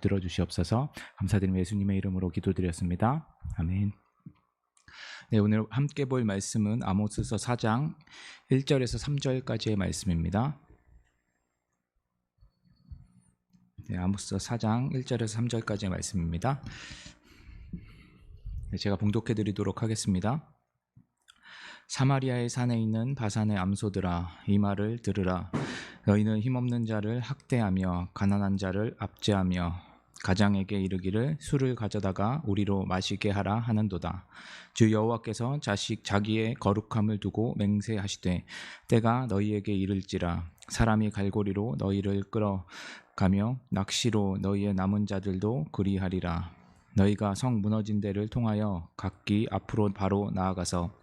들어주시옵소서. 감사드리며 예수님의 이름으로 기도드렸습니다. 아멘. 네, 오늘 함께 볼 말씀은 아모스서 4장 1절에서 3절까지의 말씀입니다. 네, 아모스서 4장 1절에서 3절까지의 말씀입니다. 네, 제가 봉독해 드리도록 하겠습니다. 사마리아의 산에 있는 바산의 암소들아, 이 말을 들으라. 너희는 힘없는 자를 학대하며 가난한 자를 압제하며 가장에게 이르기를 술을 가져다가 우리로 마시게 하라 하는도다. 주 여호와께서 자기의 거룩함을 두고 맹세하시되 때가 너희에게 이를지라. 사람이 갈고리로 너희를 끌어가며 낚시로 너희의 남은 자들도 그리하리라. 너희가 성 무너진 데를 통하여 각기 앞으로 바로 나아가서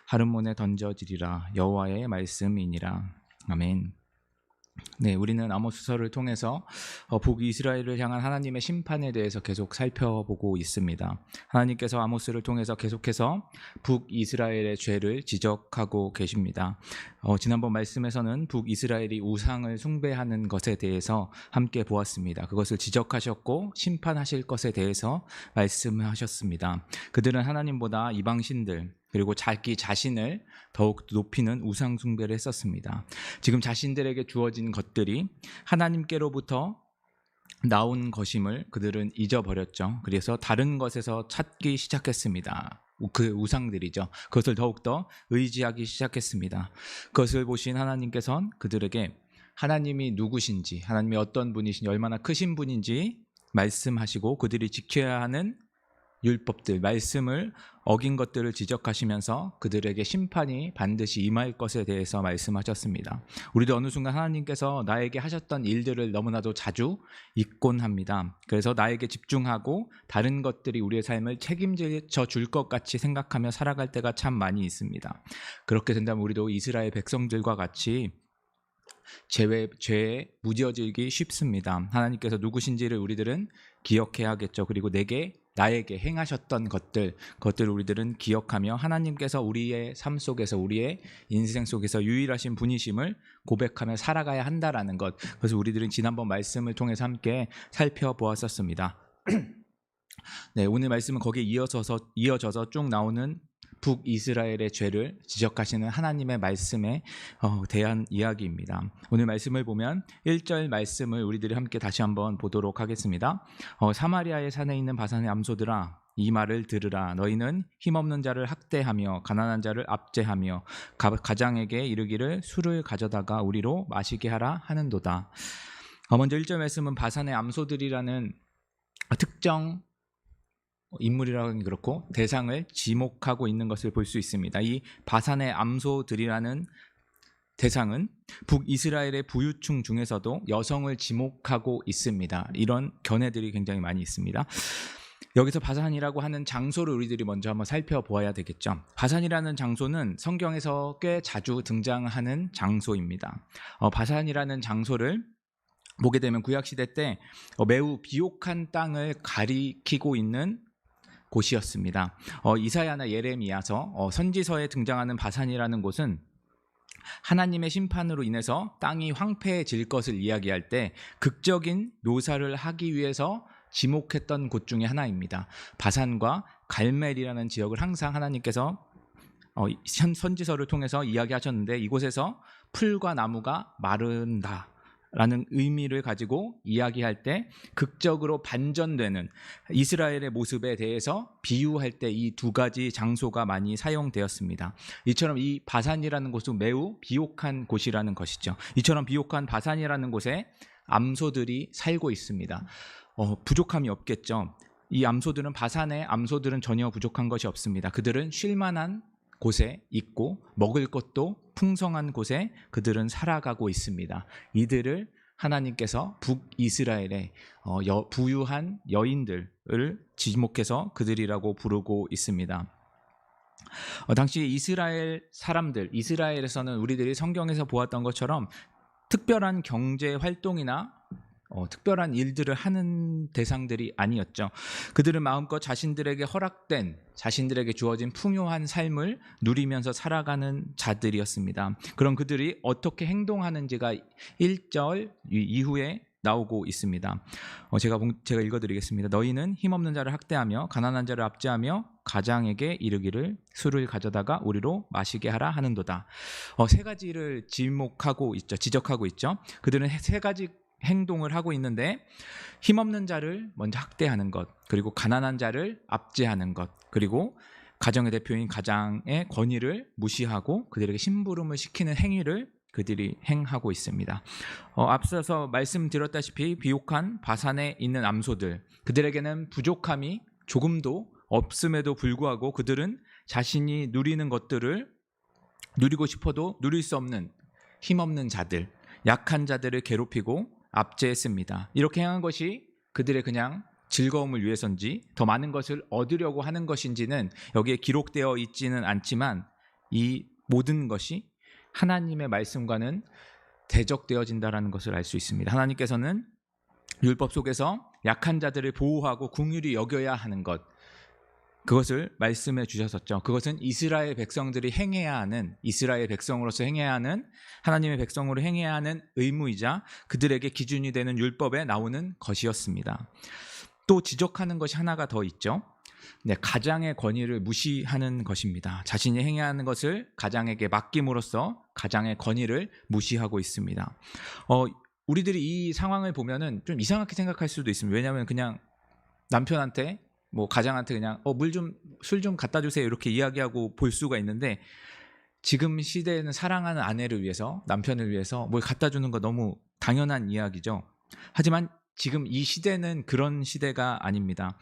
하르몬에 던져지리라. 여호와의 말씀이니라. 아멘. 네, 우리는 아모스서를 통해서 북이스라엘을 향한 하나님의 심판에 대해서 계속 살펴보고 있습니다. 하나님께서 아모스를 통해서 계속해서 북이스라엘의 죄를 지적하고 계십니다. 지난번 말씀에서는 북이스라엘이 우상을 숭배하는 것에 대해서 함께 보았습니다. 그것을 지적하셨고 심판하실 것에 대해서 말씀하셨습니다. 그들은 하나님보다 이방신들 그리고 자기 자신을 더욱 높이는 우상 숭배를 했었습니다. 지금 자신들에게 주어진 것들이 하나님께로부터 나온 것임을 그들은 잊어버렸죠. 그래서 다른 것에서 찾기 시작했습니다. 그 우상들이죠. 그것을 더욱더 의지하기 시작했습니다. 그것을 보신 하나님께서는 그들에게 하나님이 누구신지, 하나님이 어떤 분이신지, 얼마나 크신 분인지 말씀하시고 그들이 지켜야 하는 율법들, 말씀을 어긴 것들을 지적하시면서 그들에게 심판이 반드시 임할 것에 대해서 말씀하셨습니다. 우리도 어느 순간 하나님께서 나에게 하셨던 일들을 너무나도 자주 잊곤 합니다. 그래서 나에게 집중하고 다른 것들이 우리의 삶을 책임져 줄 것 같이 생각하며 살아갈 때가 참 많이 있습니다. 그렇게 된다면 우리도 이스라엘 백성들과 같이 죄에 무뎌지기 쉽습니다. 하나님께서 누구신지를 우리들은 기억해야겠죠. 그리고 나에게 행하셨던 그것들을 우리들은 기억하며 하나님께서 우리의 삶 속에서, 우리의 인생 속에서 유일하신 분이심을 고백하며 살아가야 한다라는 것, 그래서 우리들은 지난번 말씀을 통해서 함께 살펴보았었습니다. 네, 오늘 말씀은 거기에 이어져서 쭉 나오는 북이스라엘의 죄를 지적하시는 하나님의 말씀에 대한 이야기입니다. 오늘 말씀을 보면 1절 말씀을 우리들이 함께 다시 한번 보도록 하겠습니다. 사마리아의 산에 있는 바산의 암소들아, 이 말을 들으라. 너희는 힘없는 자를 학대하며 가난한 자를 압제하며 가장에게 이르기를 술을 가져다가 우리로 마시게 하라 하는도다. 먼저 1절 말씀은 바산의 암소들이라는 특정 인물이라고 하긴 그렇고 대상을 지목하고 있는 것을 볼 수 있습니다. 이 바산의 암소들이라는 대상은 북이스라엘의 부유층 중에서도 여성을 지목하고 있습니다. 이런 견해들이 굉장히 많이 있습니다. 여기서 바산이라고 하는 장소를 우리들이 먼저 한번 살펴보아야 되겠죠. 바산이라는 장소는 성경에서 꽤 자주 등장하는 장소입니다. 바산이라는 장소를 보게 되면 구약시대 때 매우 비옥한 땅을 가리키고 있는 곳이었습니다. 이사야나 예레미야서 선지서에 등장하는 바산이라는 곳은 하나님의 심판으로 인해서 땅이 황폐해질 것을 이야기할 때 극적인 묘사를 하기 위해서 지목했던 곳 중에 하나입니다. 바산과 갈멜이라는 지역을 항상 하나님께서 선지서를 통해서 이야기하셨는데, 이곳에서 풀과 나무가 마른다 라는 의미를 가지고 이야기할 때 극적으로 반전되는 이스라엘의 모습에 대해서 비유할 때 이 두 가지 장소가 많이 사용되었습니다. 이처럼 이 바산이라는 곳은 매우 비옥한 곳이라는 것이죠. 이처럼 비옥한 바산이라는 곳에 암소들이 살고 있습니다. 부족함이 없겠죠. 이 바산의 암소들은 전혀 부족한 것이 없습니다. 그들은 쉴만한 곳에 있고 먹을 것도 풍성한 곳에 그들은 살아가고 있습니다. 이들을 하나님께서 북이스라엘의 부유한 여인들을 지목해서 그들이라고 부르고 있습니다. 당시 이스라엘 사람들, 이스라엘에서는 우리들이 성경에서 보았던 것처럼 특별한 경제 활동이나 특별한 일들을 하는 대상들이 아니었죠. 그들은 마음껏 자신들에게 허락된, 자신들에게 주어진 풍요한 삶을 누리면서 살아가는 자들이었습니다. 그럼 그들이 어떻게 행동하는지가 1절 이후에 나오고 있습니다. 제가 읽어드리겠습니다. 너희는 힘없는 자를 학대하며 가난한 자를 압제하며 가장에게 이르기를 술을 가져다가 우리로 마시게 하라 하는도다. 세 가지를 지적하고 있죠. 그들은 세 가지 행동을 하고 있는데 힘없는 자를 먼저 학대하는 것, 그리고 가난한 자를 압제하는 것, 그리고 가정의 대표인 가장의 권위를 무시하고 그들에게 심부름을 시키는 행위를 그들이 행하고 있습니다. 앞서서 말씀드렸다시피 비옥한 바산에 있는 암소들, 그들에게는 부족함이 조금도 없음에도 불구하고 그들은 자신이 누리는 것들을 누리고 싶어도 누릴 수 없는 힘없는 자들, 약한 자들을 괴롭히고 압제했습니다. 이렇게 행한 것이 그들의 그냥 즐거움을 위해서인지 더 많은 것을 얻으려고 하는 것인지는 여기에 기록되어 있지는 않지만 이 모든 것이 하나님의 말씀과는 대적되어진다는 것을 알 수 있습니다. 하나님께서는 율법 속에서 약한 자들을 보호하고 긍휼히 여겨야 하는 것, 그것을 말씀해 주셨었죠. 그것은 이스라엘 백성들이 행해야 하는, 이스라엘 백성으로서 행해야 하는, 하나님의 백성으로 행해야 하는 의무이자 그들에게 기준이 되는 율법에 나오는 것이었습니다. 또 지적하는 것이 하나가 더 있죠. 가장의 권위를 무시하는 것입니다. 자신이 행해야 하는 것을 가장에게 맡김으로써 가장의 권위를 무시하고 있습니다. 우리들이 이 상황을 보면은 좀 이상하게 생각할 수도 있습니다. 왜냐하면 그냥 남편한테 가장한테 그냥 술 좀 갖다 주세요 이렇게 이야기하고 볼 수가 있는데, 지금 시대에는 사랑하는 아내를 위해서, 남편을 위해서 뭘 갖다 주는 거 너무 당연한 이야기죠. 하지만 지금 이 시대는 그런 시대가 아닙니다.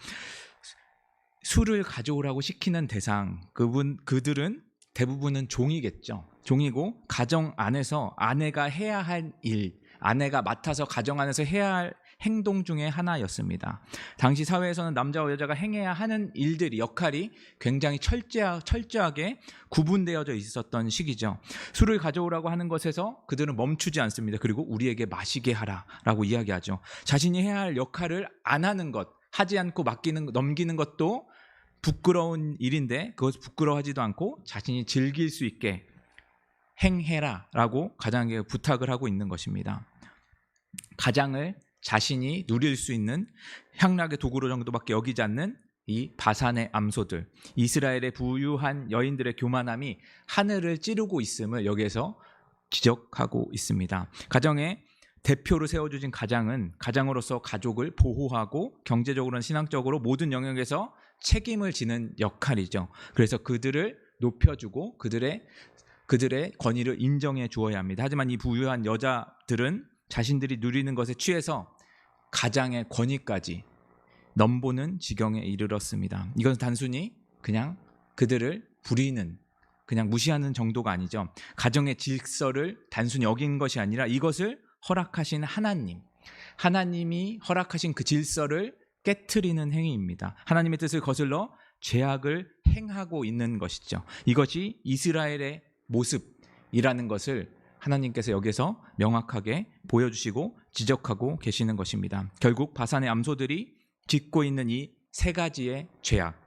술을 가져오라고 시키는 대상, 그들은 대부분은 종이겠죠. 종이고 가정 안에서 아내가 해야 할 일, 아내가 맡아서 가정 안에서 해야 할 행동 중에 하나였습니다. 당시 사회에서는 남자와 여자가 행해야 하는 일들이, 역할이 굉장히 철저하게 구분되어져 있었던 시기죠. 술을 가져오라고 하는 것에서 그들은 멈추지 않습니다. 그리고 우리에게 마시게 하라라고 이야기하죠. 자신이 해야 할 역할을 안 하는 것, 하지 않고 넘기는 것도 부끄러운 일인데 그것을 부끄러워하지도 않고 자신이 즐길 수 있게 행해라라고 가장에게 부탁을 하고 있는 것입니다. 가장을 자신이 누릴 수 있는 향락의 도구로 정도밖에 여기지 않는 이 바산의 암소들, 이스라엘의 부유한 여인들의 교만함이 하늘을 찌르고 있음을 여기에서 지적하고 있습니다. 가정의 대표로 세워주신 가장은 가장으로서 가족을 보호하고 경제적으로나 신앙적으로 모든 영역에서 책임을 지는 역할이죠. 그래서 그들을 높여주고 그들의 권위를 인정해 주어야 합니다. 하지만 이 부유한 여자들은 자신들이 누리는 것에 취해서 가장의 권위까지 넘보는 지경에 이르렀습니다. 이건 단순히 그냥 그들을 부리는, 그냥 무시하는 정도가 아니죠. 가정의 질서를 단순히 어긴 것이 아니라 이것을 허락하신 하나님이 허락하신 그 질서를 깨트리는 행위입니다. 하나님의 뜻을 거슬러 죄악을 행하고 있는 것이죠. 이것이 이스라엘의 모습이라는 것을 하나님께서 여기서 명확하게 보여주시고 지적하고 계시는 것입니다. 결국 바산의 암소들이 짓고 있는 이 세 가지의 죄악,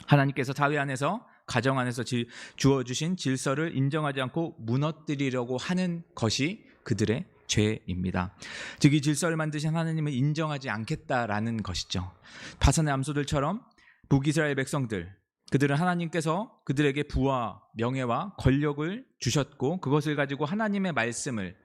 하나님께서 사회 안에서, 가정 안에서 주어주신 질서를 인정하지 않고 무너뜨리려고 하는 것이 그들의 죄입니다. 즉 이 질서를 만드신 하나님을 인정하지 않겠다라는 것이죠. 바산의 암소들처럼 북이스라엘 백성들, 그들은 하나님께서 그들에게 부와 명예와 권력을 주셨고 그것을 가지고 하나님의 말씀을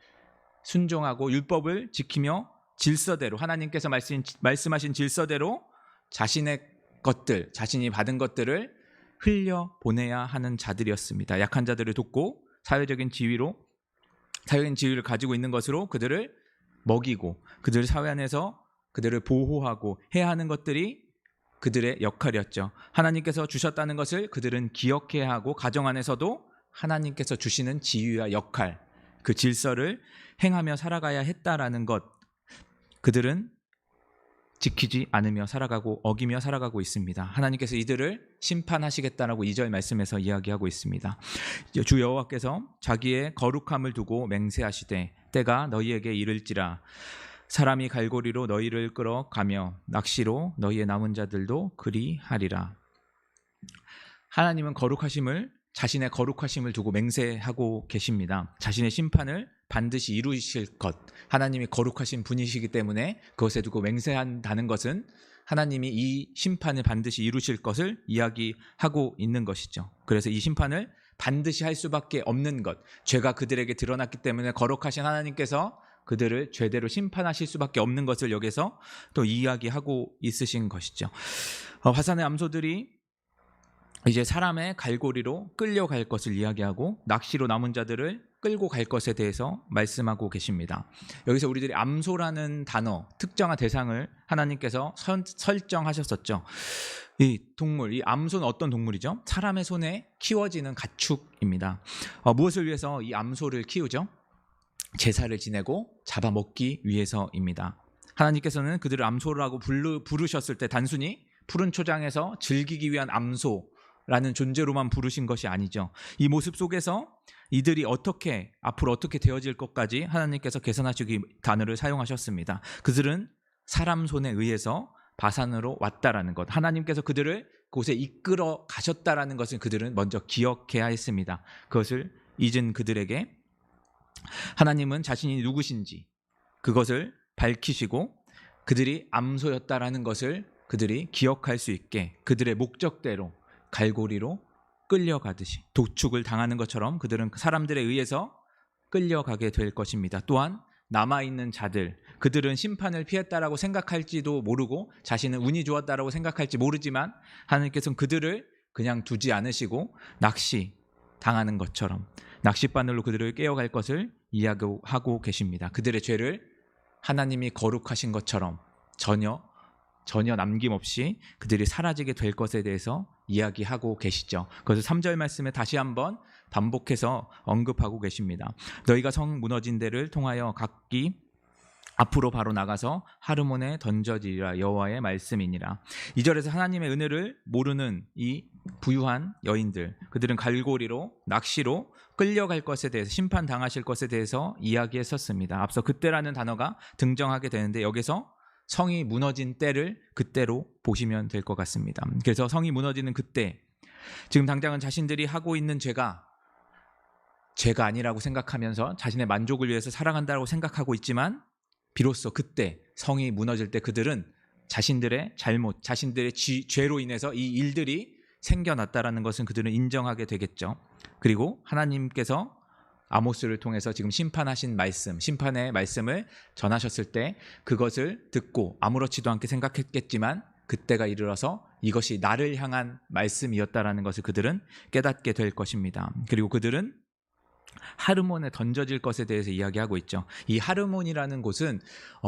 순종하고 율법을 지키며 질서대로, 하나님께서 말씀하신 질서대로 자신의 것들, 자신이 받은 것들을 흘려보내야 하는 자들이었습니다. 약한 자들을 돕고 사회적인 지위를 가지고 있는 것으로 그들을 먹이고 그들 사회 안에서 그들을 보호하고 해야 하는 것들이 그들의 역할이었죠. 하나님께서 주셨다는 것을 그들은 기억해야 하고 가정 안에서도 하나님께서 주시는 지위와 역할, 그 질서를 행하며 살아가야 했다라는 것, 그들은 지키지 않으며 살아가고 어기며 살아가고 있습니다. 하나님께서 이들을 심판하시겠다라고 2절 말씀에서 이야기하고 있습니다. 주 여호와께서 자기의 거룩함을 두고 맹세하시되 때가 너희에게 이를지라 사람이 갈고리로 너희를 끌어가며 낚시로 너희의 남은 자들도 그리하리라. 하나님은 거룩하심을 자신의 거룩하심을 두고 맹세하고 계십니다. 자신의 심판을 반드시 이루실 것, 하나님이 거룩하신 분이시기 때문에 그것에 두고 맹세한다는 것은 하나님이 이 심판을 반드시 이루실 것을 이야기하고 있는 것이죠. 그래서 이 심판을 반드시 할 수밖에 없는 것, 죄가 그들에게 드러났기 때문에 거룩하신 하나님께서 그들을 죄대로 심판하실 수밖에 없는 것을 여기서 또 이야기하고 있으신 것이죠. 화산의 암소들이 이제 사람의 갈고리로 끌려갈 것을 이야기하고 낚시로 남은 자들을 끌고 갈 것에 대해서 말씀하고 계십니다. 여기서 우리들이 암소라는 단어, 특정한 대상을 하나님께서 설정하셨었죠. 이 동물, 이 암소는 어떤 동물이죠? 사람의 손에 키워지는 가축입니다. 무엇을 위해서 이 암소를 키우죠? 제사를 지내고 잡아먹기 위해서입니다. 하나님께서는 그들을 암소라고 부르셨을 때 단순히 푸른 초장에서 즐기기 위한 암소라는 존재로만 부르신 것이 아니죠. 이 모습 속에서 이들이 앞으로 어떻게 되어질 것까지 하나님께서 계산하시기 단어를 사용하셨습니다. 그들은 사람 손에 의해서 바산으로 왔다라는 것, 하나님께서 그들을 그곳에 이끌어 가셨다라는 것을 그들은 먼저 기억해야 했습니다. 그것을 잊은 그들에게 하나님은 자신이 누구신지 그것을 밝히시고 그들이 암소였다라는 것을 그들이 기억할 수 있게 그들의 목적대로 갈고리로 끌려가듯이 도축을 당하는 것처럼 그들은 사람들에 의해서 끌려가게 될 것입니다. 또한 남아있는 자들, 그들은 심판을 피했다라고 생각할지도 모르고 자신은 운이 좋았다라고 생각할지 모르지만 하나님께서는 그들을 그냥 두지 않으시고 낚시 당하는 것처럼 낚싯바늘로 그들을 깨어갈 것을 이야기하고 계십니다. 그들의 죄를 하나님이 거룩하신 것처럼 전혀 남김없이 그들이 사라지게 될 것에 대해서 이야기하고 계시죠. 그래서 3절 말씀에 다시 한번 반복해서 언급하고 계십니다. 너희가 성 무너진 데를 통하여 각기 앞으로 바로 나가서 하르몬에 던져지리라. 여호와의 말씀이니라. 2절에서 하나님의 은혜를 모르는 이 부유한 여인들, 그들은 갈고리로 낚시로 끌려갈 것에 대해서 심판당하실 것에 대해서 이야기했었습니다. 앞서 그때라는 단어가 등장하게 되는데 여기서 성이 무너진 때를 그때로 보시면 될 것 같습니다. 그래서 성이 무너지는 그때, 지금 당장은 자신들이 하고 있는 죄가 아니라고 생각하면서 자신의 만족을 위해서 살아간다고 생각하고 있지만 비로소 그때 성이 무너질 때 그들은 자신들의 잘못, 자신들의 죄로 인해서 이 일들이 생겨났다라는 것은 그들은 인정하게 되겠죠. 그리고 하나님께서 아모스를 통해서 지금 심판하신 말씀, 심판의 말씀을 전하셨을 때 그것을 듣고 아무렇지도 않게 생각했겠지만 그때가 이르러서 이것이 나를 향한 말씀이었다라는 것을 그들은 깨닫게 될 것입니다. 그리고 그들은 하르몬에 던져질 것에 대해서 이야기하고 있죠. 이 하르몬이라는 곳은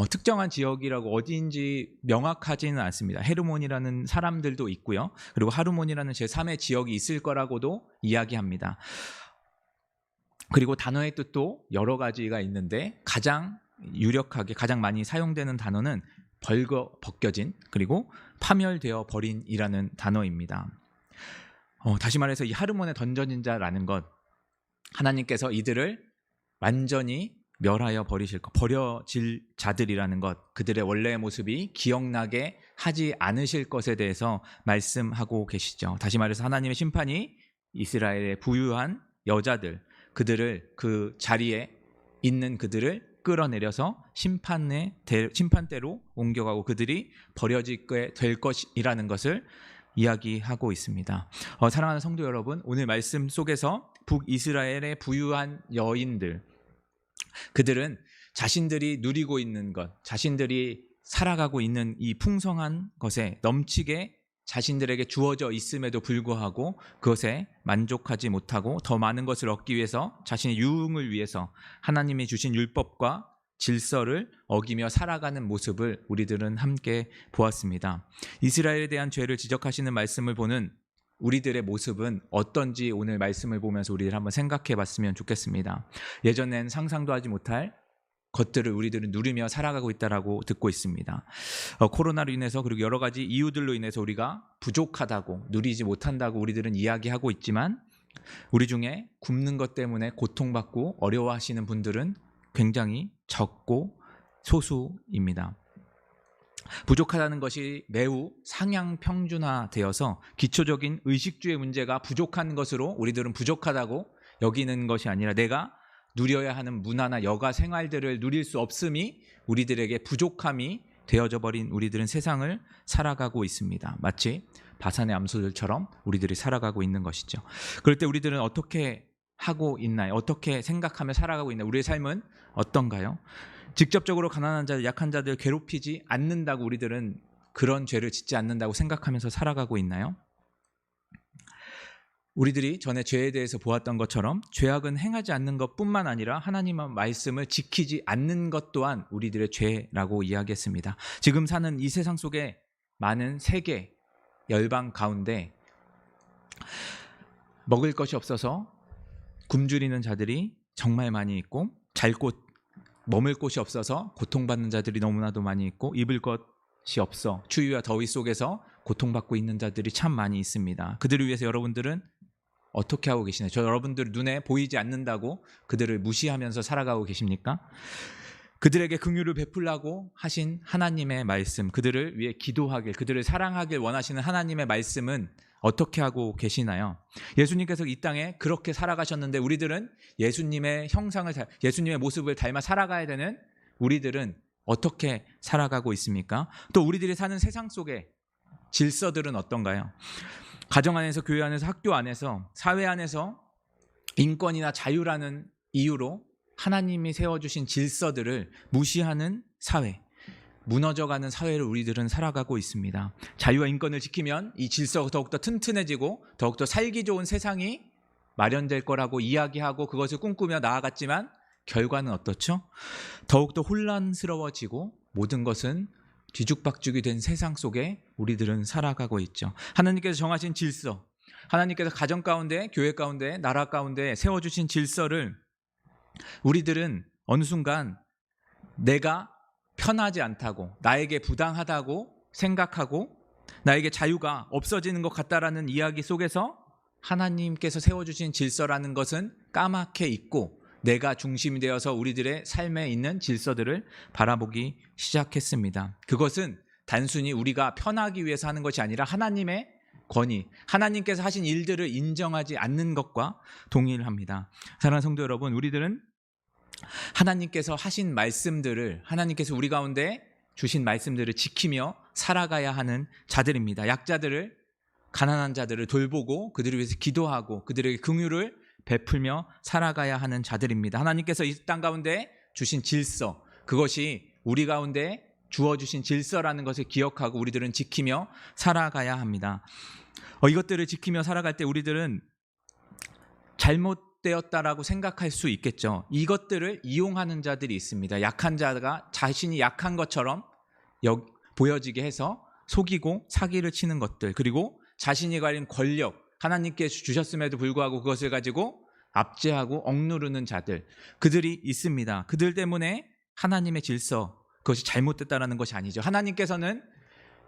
특정한 지역이라고 어디인지 명확하지는 않습니다. 헤르몬이라는 사람들도 있고요. 그리고 하르몬이라는 제3의 지역이 있을 거라고도 이야기합니다. 그리고 단어의 뜻도 여러 가지가 있는데 가장 유력하게 가장 많이 사용되는 단어는 벗겨진 그리고 파멸되어 버린이라는 단어입니다. 다시 말해서 이 하르몬에 던져진 자라는 것, 하나님께서 이들을 완전히 멸하여 버려질 자들이라는 것, 그들의 원래의 모습이 기억나게 하지 않으실 것에 대해서 말씀하고 계시죠. 다시 말해서 하나님의 심판이 이스라엘의 부유한 여자들, 그들을 그 자리에 있는 그들을 끌어내려서 심판대로 옮겨가고 그들이 버려지게 될 것이라는 것을 이야기하고 있습니다. 사랑하는 성도 여러분, 오늘 말씀 속에서 북이스라엘의 부유한 여인들, 그들은 자신들이 누리고 있는 것, 자신들이 살아가고 있는 이 풍성한 것에 넘치게 자신들에게 주어져 있음에도 불구하고 그것에 만족하지 못하고 더 많은 것을 얻기 위해서 자신의 유흥을 위해서 하나님이 주신 율법과 질서를 어기며 살아가는 모습을 우리들은 함께 보았습니다. 이스라엘에 대한 죄를 지적하시는 말씀을 보는 우리들의 모습은 어떤지 오늘 말씀을 보면서 우리들 한번 생각해 봤으면 좋겠습니다. 예전엔 상상도 하지 못할 것들을 우리들은 누리며 살아가고 있다라고 듣고 있습니다. 코로나로 인해서 그리고 여러 가지 이유들로 인해서 우리가 부족하다고 누리지 못한다고 우리들은 이야기하고 있지만 우리 중에 굶는 것 때문에 고통받고 어려워하시는 분들은 굉장히 적고 소수입니다. 부족하다는 것이 매우 상향 평준화되어서 기초적인 의식주의 문제가 부족한 것으로 우리들은 부족하다고 여기는 것이 아니라 내가 누려야 하는 문화나 여가 생활들을 누릴 수 없음이 우리들에게 부족함이 되어져 버린 우리들은 세상을 살아가고 있습니다. 마치 바산의 암소들처럼 우리들이 살아가고 있는 것이죠. 그럴 때 우리들은 어떻게 하고 있나요? 어떻게 생각하며 살아가고 있나요? 우리의 삶은 어떤가요? 직접적으로 가난한 자들, 약한 자들 괴롭히지 않는다고 우리들은 그런 죄를 짓지 않는다고 생각하면서 살아가고 있나요? 우리들이 전에 죄에 대해서 보았던 것처럼 죄악은 행하지 않는 것뿐만 아니라 하나님의 말씀을 지키지 않는 것 또한 우리들의 죄라고 이야기했습니다. 지금 사는 이 세상 속에 많은 세계, 열방 가운데 먹을 것이 없어서 굶주리는 자들이 정말 많이 있고 잘 곳 머물 곳이 없어서 고통받는 자들이 너무나도 많이 있고 입을 것이 없어 추위와 더위 속에서 고통받고 있는 자들이 참 많이 있습니다. 그들을 위해서 여러분들은 어떻게 하고 계시나요? 저 여러분들 눈에 보이지 않는다고 그들을 무시하면서 살아가고 계십니까? 그들에게 긍휼을 베풀라고 하신 하나님의 말씀, 그들을 위해 기도하길, 그들을 사랑하길 원하시는 하나님의 말씀은 어떻게 하고 계시나요? 예수님께서 이 땅에 그렇게 살아가셨는데 우리들은 예수님의 형상을, 예수님의 모습을 닮아 살아가야 되는 우리들은 어떻게 살아가고 있습니까? 또 우리들이 사는 세상 속에 질서들은 어떤가요? 가정 안에서, 교회 안에서, 학교 안에서, 사회 안에서 인권이나 자유라는 이유로 하나님이 세워주신 질서들을 무시하는 사회, 무너져가는 사회를 우리들은 살아가고 있습니다. 자유와 인권을 지키면 이 질서가 더욱더 튼튼해지고 더욱더 살기 좋은 세상이 마련될 거라고 이야기하고 그것을 꿈꾸며 나아갔지만 결과는 어떻죠? 더욱더 혼란스러워지고 모든 것은 뒤죽박죽이 된 세상 속에 우리들은 살아가고 있죠. 하나님께서 정하신 질서, 하나님께서 가정 가운데, 교회 가운데, 나라 가운데 세워주신 질서를 우리들은 어느 순간 내가 편하지 않다고, 나에게 부당하다고 생각하고 나에게 자유가 없어지는 것 같다라는 이야기 속에서 하나님께서 세워주신 질서라는 것은 까맣게 잊고 내가 중심이 되어서 우리들의 삶에 있는 질서들을 바라보기 시작했습니다. 그것은 단순히 우리가 편하기 위해서 하는 것이 아니라 하나님의 권위, 하나님께서 하신 일들을 인정하지 않는 것과 동일합니다. 사랑하는 성도 여러분, 우리들은 하나님께서 하신 말씀들을, 하나님께서 우리 가운데 주신 말씀들을 지키며 살아가야 하는 자들입니다. 약자들을, 가난한 자들을 돌보고 그들을 위해서 기도하고 그들에게 긍휼을 베풀며 살아가야 하는 자들입니다. 하나님께서 이 땅 가운데 주신 질서, 그것이 우리 가운데 주어주신 질서라는 것을 기억하고 우리들은 지키며 살아가야 합니다. 이것들을 지키며 살아갈 때 우리들은 잘못되었다라고 생각할 수 있겠죠. 이것들을 이용하는 자들이 있습니다. 약한 자가 자신이 약한 것처럼 보여지게 해서 속이고 사기를 치는 것들, 그리고 자신이 가진 권력, 하나님께 주셨음에도 불구하고 그것을 가지고 압제하고 억누르는 자들, 그들이 있습니다. 그들 때문에 하나님의 질서, 그것이 잘못됐다는 것이 아니죠. 하나님께서는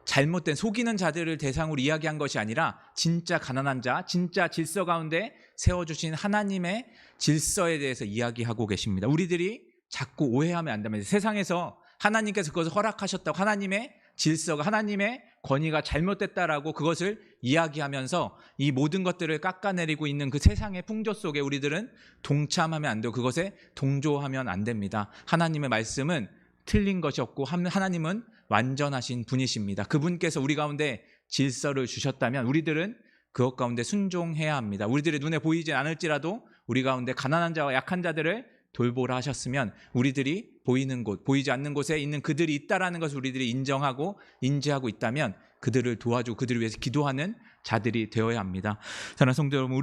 잘못된 속이는 자들을 대상으로 이야기한 것이 아니라 진짜 가난한 자, 진짜 질서 가운데 세워주신 하나님의 질서에 대해서 이야기하고 계십니다. 우리들이 자꾸 오해하면 안 됩니다. 세상에서 하나님께서 그것을 허락하셨다고 하나님의 질서가, 하나님의 권위가 잘못됐다라고 그것을 이야기하면서 이 모든 것들을 깎아내리고 있는 그 세상의 풍조 속에 우리들은 동참하면 안 되고 그것에 동조하면 안 됩니다. 하나님의 말씀은 틀린 것이 없고 하나님은 완전하신 분이십니다. 그분께서 우리 가운데 질서를 주셨다면 우리들은 그것 가운데 순종해야 합니다. 우리들의 눈에 보이지 않을지라도 우리 가운데 가난한 자와 약한 자들을 돌보라 하셨으면 우리들이 보이는 곳, 보이지 않는 곳에 있는 그들이 있다라는 것을 우리들이 인정하고 인지하고 있다면 그들을 도와주고 그들을 위해서 기도하는 자들이 되어야 합니다. 사랑하는 성도 여러분,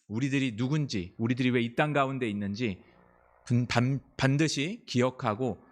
우리들이 누군지, 우리들이 왜 이 땅 가운데 있는지 반드시 기억하고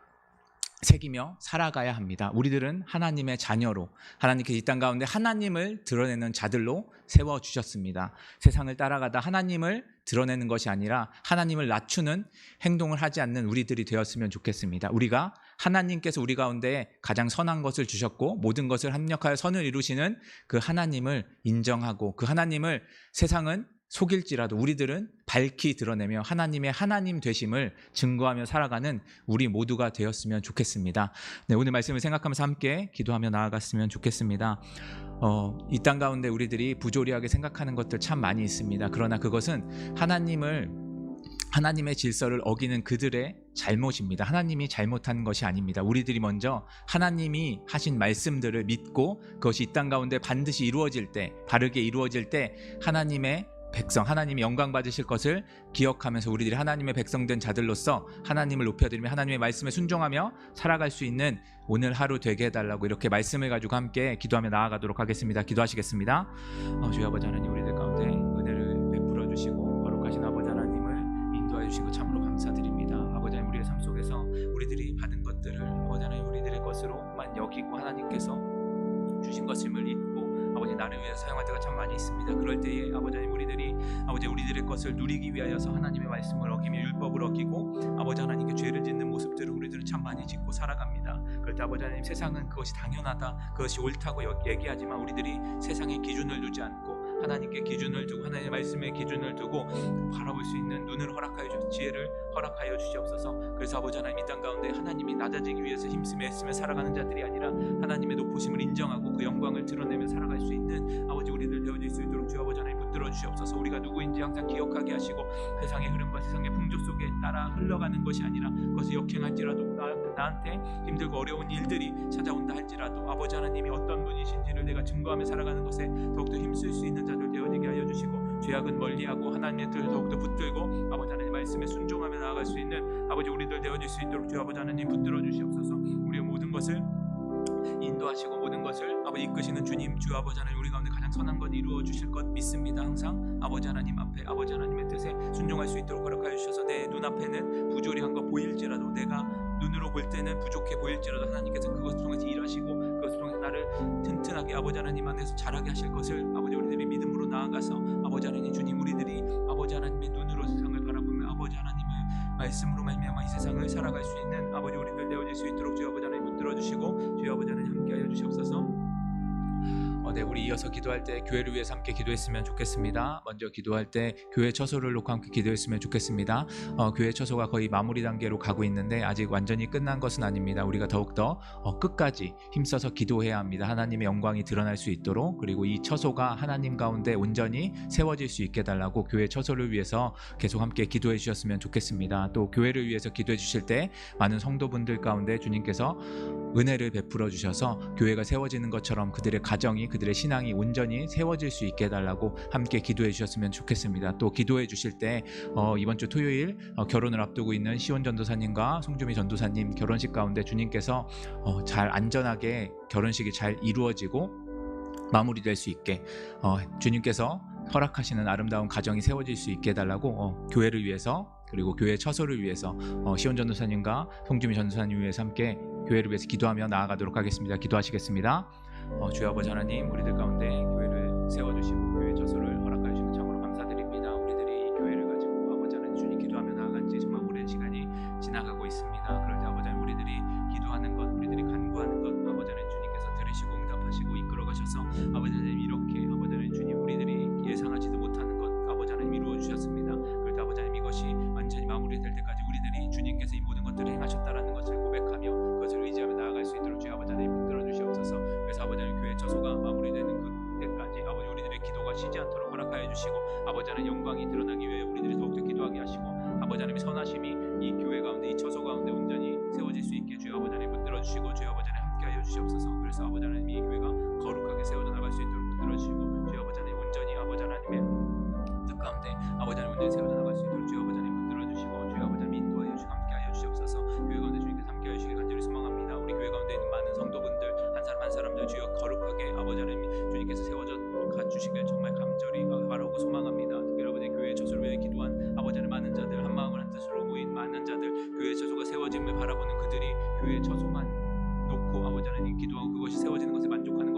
새기며 살아가야 합니다. 우리들은 하나님의 자녀로, 하나님께서 이 땅 가운데 하나님을 드러내는 자들로 세워주셨습니다. 세상을 따라가다 하나님을 드러내는 것이 아니라 하나님을 낮추는 행동을 하지 않는 우리들이 되었으면 좋겠습니다. 우리가 하나님께서 우리 가운데 가장 선한 것을 주셨고 모든 것을 합력하여 선을 이루시는 그 하나님을 인정하고 그 하나님을 세상은 속일지라도 우리들은 밝히 드러내며 하나님의 하나님 되심을 증거하며 살아가는 우리 모두가 되었으면 좋겠습니다. 네, 오늘 말씀을 생각하면서 함께 기도하며 나아갔으면 좋겠습니다. 이 땅 가운데 우리들이 부조리하게 생각하는 것들 참 많이 있습니다. 그러나 그것은 하나님의 질서를 어기는 그들의 잘못입니다. 하나님이 잘못한 것이 아닙니다. 우리들이 먼저 하나님이 하신 말씀들을 믿고 그것이 이 땅 가운데 반드시 이루어질 때, 바르게 이루어질 때 하나님의 백성, 하나님이 영광 받으실 것을 기억하면서 우리들이 하나님의 백성된 자들로서 하나님을 높여드리며 하나님의 말씀에 순종하며 살아갈 수 있는 오늘 하루 되게 해달라고 이렇게 말씀을 가지고 함께 기도하며 나아가도록 하겠습니다. 기도하시겠습니다. 주여 아버지 하나님, 우리들 가운데 은혜를 베풀어 주시고 거룩하신 아버지 하나님을 인도하여 주신 것 참으로 감사드립니다. 아버지 하나님, 우리의 삶 속에서 우리들이 받은 것들을 아버지 하나님 우리들의 것으로만 여기고 하나님께서 주신 것임을 잊고 아버지 나를 위해 사용할 때가 참 많이 있습니다. 그럴 때에 아버지 하나님 우리들의 것을 누리기 위하여서 하나님의 말씀을 어기며 율법을 어기고 아버지 하나님께 죄를 짓는 모습들을 우리들은 참 많이 짓고 살아갑니다. 그럴 때 아버지 하나님, 세상은 그것이 당연하다, 그것이 옳다고 얘기하지만 우리들이 세상의 기준을 두지 않고 하나님께 기준을 두고 하나님의 말씀에 기준을 두고 바라볼 수 있는 눈을 허락하여 주시옵소서, 지혜를 허락하여 주시옵소서. 그래서 아버지 하나님, 이 땅 가운데 하나님이 낮아지기 위해서 힘쓰며 애쓰며 살아가는 자들이 아니라 하나님의 높으심을 인정하고 그 영광을 드러내며 살아갈 수 있는 아버지 우리들 되어질 수 있도록 주 아버지 하나님 붙들어 주시옵소서. 우리가 누구인지 항상 기억하게 하시고 세상의 흐름과 세상의 풍조 속에 따라 흘러가는 것이 아니라 그것을 역행할지라도 나한테 힘들고 어려운 일들이 찾아온다 할지라도 아버지 하나님이 어떤 분이신지를 내가 증거하며 살아가는 것에 더욱더 힘쓸 수 있는 자들 되어지게 하여 주시고 죄악은 멀리하고 하나님의 뜻을 더욱더 붙들고 아버지 하나님 말씀에 순종하며 나아갈 수 있는 아버지 우리들 되어질 수 있도록 주 아버지 하나님 붙들어 주시옵소서. 우리의 모든 것을 인도하시고 모든 것을 아버지 이끄시는 주님, 주 아버지 하나님, 우리 가운데 가장 선한 것 이루어 주실 것 믿습니다. 항상 아버지 하나님 앞에 아버지 하나님의 뜻에 순종할 수 있도록 허락하여 주셔서 내 눈앞에는 부조리한 것 보일지라도, 내가 눈으로 볼 때는 부족해 보일지라도 하나님께서 그것을 통해서 일하시고 그것을 통해서 나를 튼튼하게 아버지 하나님 안에서 자라게 하실 것을 아버지 우리들이 믿음으로 나아가서 아버지 하나님 주님, 우리들이 아버지 하나님의 눈으로 세상을 바라보며 아버지 하나님의 말씀으로 말미암아 이 세상을 살아갈 수 있는 아버지 우리들 되어질 수 있도록 주 아버지 하나님 붙들어 주시고 주 아버지 하나님 함께하여 주시옵소서. 네, 우리 이어서 기도할 때 교회를 위해서 함께 기도했으면 좋겠습니다. 먼저 기도할 때 교회 처소를 놓고 함께 기도했으면 좋겠습니다. 교회 처소가 거의 마무리 단계로 가고 있는데 아직 완전히 끝난 것은 아닙니다. 우리가 더욱더 끝까지 힘써서 기도해야 합니다. 하나님의 영광이 드러날 수 있도록, 그리고 이 처소가 하나님 가운데 온전히 세워질 수 있게 달라고 교회 처소를 위해서 계속 함께 기도해 주셨으면 좋겠습니다. 또 교회를 위해서 기도해 주실 때 많은 성도분들 가운데 주님께서 은혜를 베풀어 주셔서 교회가 세워지는 것처럼 그들의 가정이, 그들의 신앙이 온전히 세워질 수 있게 해달라고 함께 기도해 주셨으면 좋겠습니다. 또 기도해 주실 때 이번 주 토요일 결혼을 앞두고 있는 시온 전도사님과 송주미 전도사님 결혼식 가운데 주님께서 잘 안전하게 결혼식이 잘 이루어지고 마무리될 수 있게 주님께서 허락하시는 아름다운 가정이 세워질 수 있게 해달라고 교회를 위해서, 그리고 교회 처소를 위해서 시온 전도사님과 송주미 전도사님 위해서 함께 교회를 위해서 기도하며 나아가도록 하겠습니다. 기도하시겠습니다. 주여 아버지 하나님, 우리들 가운데 교회를 세워주시고 교회 처소를 허락하여 주시면 참으로 감사드립니다. 우리들이 이 교회를 가지고 아버지 하나님 주님 기도하며 나아간 지 정말 오랜 시간이 지나가고 있습니다. 그럴 때 아버지 하나님 우리들이 기도하는 것, 우리들이 간구하는 것 아버지 하나님 주님께서 들으시고 응답하시고 이끌어 가셔서 아버지 하나님 이렇게 아버지 하나님 주님 우리들이 예상하지도 못하는 것 아버지 하나님 이루어 주셨습니다. 그럴 때 아버지 하나님 이것이 완전히 마무리될 때까지 우리들이 주님께서 이 모든 것들을 행하셨다라는 것을 고백하며 그것을 의지하며 나아갈 수 있도록 주여 아버지 하나님 붙들어 주시옵소서. 그래서 아버지 하나님 교회 처소가 마무리되는 그때까지 아버지 우리들의 기도가 쉬지 않도록 허락하여 주시고 아버지 하나님 영광이 드러나기 위해 우리들이 더욱더 기도하게 하시고 아버지 하나님의 선하심이 이 교회 가운데 이 처소 가운데 온전히 세워질 수 있게 주여 아버지 하나님 붙들어 주시고 주여 아버지 하나님 함께하여 주시옵소서. 그래서 아버지 하나님 이 교회가 거룩하게 세워져 나갈 수 있도록 붙들어 주시고 주여 아버지 하나님 온전히 아버지 하나님의 뜻 가운데 아버지 하나님 온전히 세워져 나갈 수 있도록 주여 아버지 하나님 붙들어 주시고 주여 아버지 하나님 인도하여 주시고 함께하여 주시옵소서. 교회 가운데 주님께서 함께하여 주시길 간절히 소망합니다. 우리 교회 가운데 있는 많은 성도분들 한 사람 한 사람들 주여 거룩하게 아버지 하나님 주님께서 세워져 가주시길 정말 간절히 바라고 소망합니다. 특별히 아버지 교회의 처소를 위해 기도한 아버지 하나님 많은 자들, 한 마음을 한 뜻으로 모인 많은 자들, 교회의 처소가 세워짐을 바라보는 그들이 교회의 처소만 놓고 아버지 하나님 기도하고 그것이 세워지는 것에 만족하는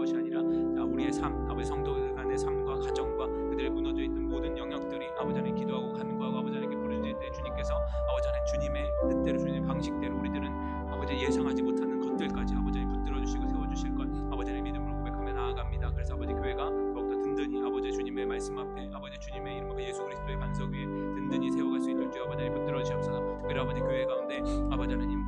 말씀 앞에 아버지 주님의 이름 앞에 예수 그리스도의 반석 위에 든든히 세워갈 수 있도록 주여 아버지 하나님 붙들어 주시옵소서. 특별히 아버지 교회 가운데 아버지 하나님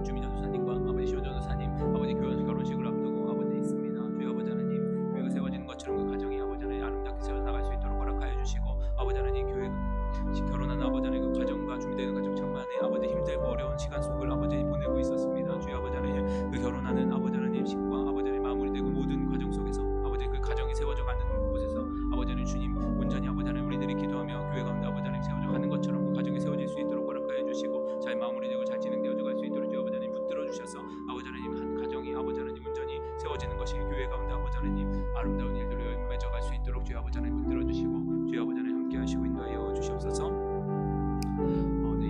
주민 전도사님과 아버지 시원 전도사님 아버지 결혼식을 앞두고 아버지 있습니다. 주여 아버지 하나님 교회가 세워지는 것처럼 그 가정이 아버지 하나님 아름답게 세워 나갈 수 있도록 허락하여 주시고 아버지 하나님 교회가 결혼하는 아버지 하나님 그 가정과 준비되는 가정 장만에 아버지 힘들고 어려운 시간 속을 아버지 보내고 있었습니다. 주여 아버지 하나님 그 결혼하는 아버지 하나님 식과 아버지 하나님 마무리되고 모든 과정 속에서 아버지 그 가정이 세워져 가는 곳에서 아버지 하나님 주님 온전히 아버지 하나님 우리들이 기도하며 교회 가운데 아버지 하나님 세워져 가는 것처럼 그 가정이 세워질 수 있도록 허락하여 주시고 잘 마무리되고 잘 진행되어져 갈 수 있도록 주여 아버지 하나님 붙들어 주셔서 아버지 하나님 한 가정이 아버지 하나님 온전히 세워지는 것이 교회 가운데 아버지 하나님 아름다운 일들로 맺어 갈 수 있도록 주여 아버지 하나님 붙들어 주시고 주여 아버지 하나님 함께 하시고 인도하여 주시옵소서.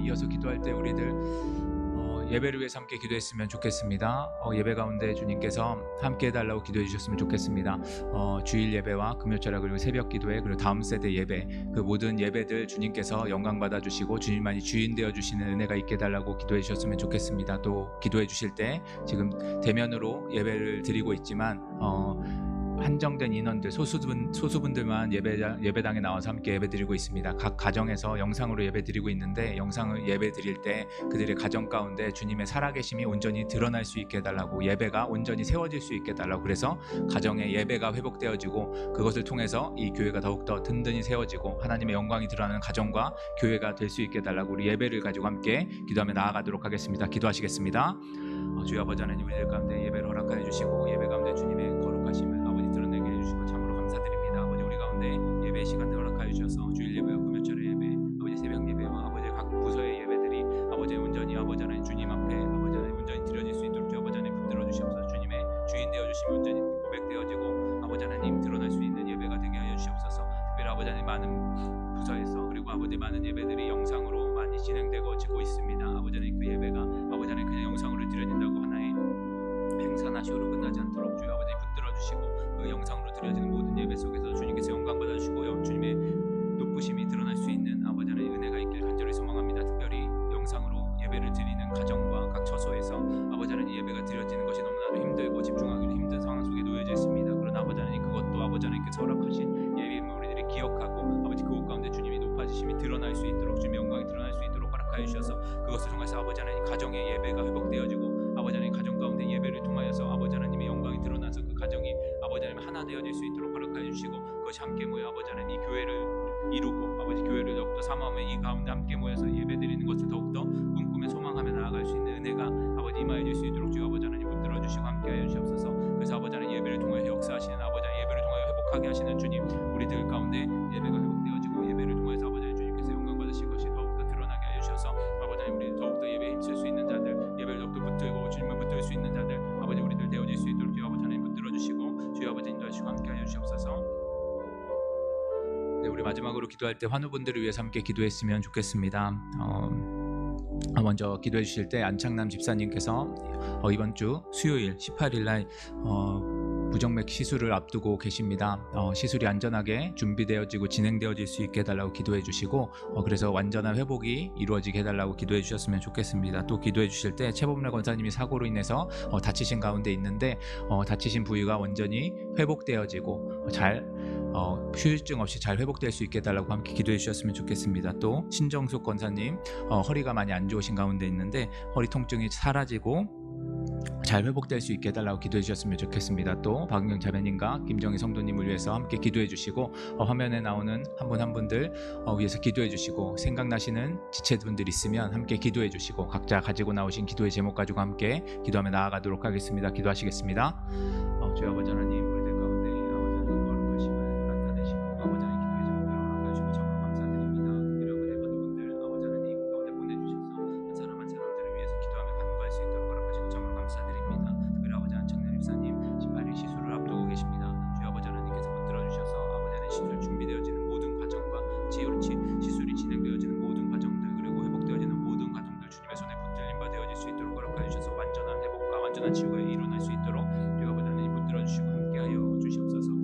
이어서 기도할 때 우리들 예배를 위해서 함께 기도했으면 좋겠습니다. 예배 가운데 주님께서 함께 해달라고 기도해 주셨으면 좋겠습니다. 주일 예배와 금요철학 그리고 새벽 기도회 그리고 다음 세대 예배 그 모든 예배들 주님께서 영광 받아 주시고 주님만이 주인 되어 주시는 은혜가 있게 해달라고 기도해 주셨으면 좋겠습니다. 또 기도해 주실 때 지금 대면으로 예배를 드리고 있지만 한정된 인원들 소수분들만 예배당에 나와서 함께 예배드리고 있습니다. 각 가정에서 영상으로 예배드리고 있는데 영상을 예배드릴 때 그들의 가정 가운데 주님의 살아계심이 온전히 드러날 수 있게 해달라고 예배가 온전히 세워질 수 있게 해달라고 그래서 가정의 예배가 회복되어지고 그것을 통해서 이 교회가 더욱더 든든히 세워지고 하나님의 영광이 드러나는 가정과 교회가 될 수 있게 해달라고 우리 예배를 가지고 함께 기도하며 나아가도록 하겠습니다. 기도하시겠습니다. 주여 아버지 하나님 우리들 가운데 예배를 허락하여 주시고 예배 가운데 주님의 거룩하심을 아버지 드러내게 해주시고 참으로 감사드립니다. 아버지 우리 가운데 예배 시간을 허락하여 주셔서 주일 예배와 금요철의 예배 아버지 새벽 예배와 아버지 각 부서의 예배들이 아버지 온전히 아버지 하나님 주님 앞에 아버지 하나님 온전히 드려질 수 있도록 주 아버지 하나님 붙들어 주시옵소서. 주님의 주인 되어 주시면 온전히 고백되어지고 아버지 하나님 드러날 수 있는 예배가 되게 하여 주시옵소서. 특별히 아버지 하나님 많은 부서에서 그리고 아버지 많은 예배들이 영상으로 많이 진행되고 있습니다. 아버지 하나님 그 예배가 아버지 하나님 그냥 영상으로 드려진다고 하나의 행사나 쇼로 끝나지 않도록 주여 아버지 붙들어 주시고 그 영상으로 드려지는 모든 예배 속에서 주님께서 영광 받아 주시고 주님의 높으심이 드러날 수 있는 아버지 하나님의 은혜가 있길 간절히 소망합니다. 특별히 영상으로 예배를 드리는 가정과 각 처소에서 아버지 하나님 예배가 드려지는 것이 너무나도 힘들고 집중하기도 힘든 상황 속에 놓여져 있습니다. 그러나 아버지 하나님 그것도 아버지 하나님께서 허락하신 예배임을 우리들이 기억하고 아버지 그곳 가운데 주님이 높아지심이 드러날 수 있도록 주님의 영광이 드러날 수 있도록 허락하여 주셔서 그것을 통해서 아버지 하나님 가정의 예배가 회복되어지고 아버지 하나님 가정 가운데 예배를 통하여서 아버지 하나님의 영광이 드러나서 그 가정이 아버지 하나님 하나 되어질 수 있도록 허락하여 주시고 그것이 함께 모여 아버지 하나님 이 교회를 이루고 아버지 교회를 더욱더 사모하며 이 가운데 함께 모여서 예배드리는 것을 더욱더 꿈꾸며 소망하며 나아갈 수 있는 은혜가 아버지 임하여 줄 수 있도록 주 아버지 하나님 붙들어 주시고 함께하여 주시옵소서. 그래서 아버지 하나님 예배를 통하여 역사하시는 아버지 하나님 예배를 통하여 회복하게 하시는 주님 우리들 가운데 예배가 회복되어지고 예배를 통해서 아버지 하나님 주님께서 영광 받으실 것이 더욱더 드러나게 하여 주셔서 아버지 하나님 우리 더욱더 예배에 힘쓸 수 있는 자들 예배를 더욱더 붙들고 주님을 붙들 수 있는 자들 아버지 우리들 되어질 수 있도록 주 아버지 하나님 붙들어 주시고 주 아버지 인도하시고 함께하여 주시옵소서. 네, 우리 마지막으로 기도할 때 환우분들을 위해서 함께 기도했으면 좋겠습니다. 먼저 기도해 주실 때 안창남 집사님께서 이번 주 수요일 18일 날 부정맥 시술을 앞두고 계십니다. 시술이 안전하게 준비되어지고 진행되어질 수 있게 해달라고 기도해 주시고 그래서 완전한 회복이 이루어지게 해달라고 기도해 주셨으면 좋겠습니다. 또 기도해 주실 때 최범래 권사님이 사고로 인해서 다치신 가운데 있는데 다치신 부위가 완전히 회복되어지고 잘 휴유증 없이 잘 회복될 수 있게 해달라고 함께 기도해 주셨으면 좋겠습니다. 또 신정숙 권사님 허리가 많이 안 좋으신 가운데 있는데 허리 통증이 사라지고 잘 회복될 수 있게 해달라고 기도해 주셨으면 좋겠습니다. 또 박은경 자매님과 김정희 성도님을 위해서 함께 기도해 주시고 화면에 나오는 한 분 한 분들 위해서 기도해 주시고 생각나시는 지체분들 있으면 함께 기도해 주시고 각자 가지고 나오신 기도의 제목 가지고 함께 기도하며 나아가도록 하겠습니다. 기도하시겠습니다. 주여 아버지 하나님 우리들 가운데 아버지 하나님 거룩하심을 나타내시고 아버지 하나님 기도의 제목대로 허락하시고 참으로 감사드립니다. 특별히 아버지 환우분들 아버지 하나님 가운데 보내주셔서 한 사람 한 사람들을 위해서 기도하며 간구할 수 있도록 허락하시고 참으로 감사드립니다. 특별히 아버지 안창남 집사님 18일 시술을 앞두고 계십니다. 주여 아버지 하나님께서 붙들어 주셔서 아버지 하나님 시술 준비되어지는 모든 과정과 시술이 진행되어지는 모든 과정들 그리고 회복되어지는 모든 과정들 주님의 손에 붙들림 바 되어질 수 있도록 허락하여 주셔서 완전한 회복과 완전한 치유가 일어날 수 있도록 주여 아버지 하나님 붙들어 주시고 함께하여 주시옵소서.